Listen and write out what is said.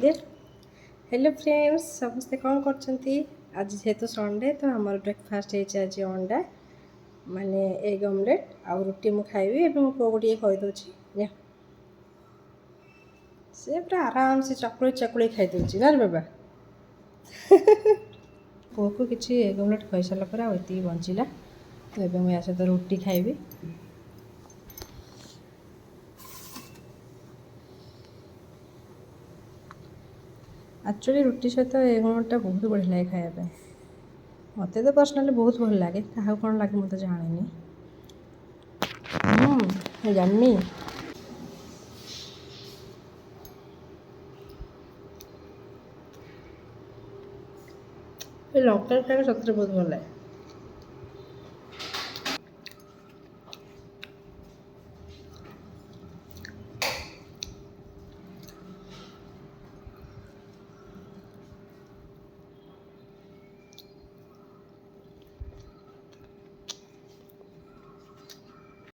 hello friends समस्ते कौन करछंती आज जेहेतु संडे तो आमर ब्रेकफास्ट है आज अंडा माने एग ऑमलेट आ रुटी मु खाइबी एबे मो पुओ गोटे खई दोछि से पूरा आराम से चकुड़ी चकुड़ी खाई दोछि ना रे बाबा पुओ को किछि एग ऑमलेट खाई सारा पर आती बंचिला तो एबे मु या सहित रुटी खाइबी एक्चुअली रुटी सहित एग ऑमलेट बहुत बढ़िया लगे खाया मत तो पर्सनाली बहुत भल लगे क्या कौन लगे मत जानी जानी लंका खाया सतरे बहुत भल लगे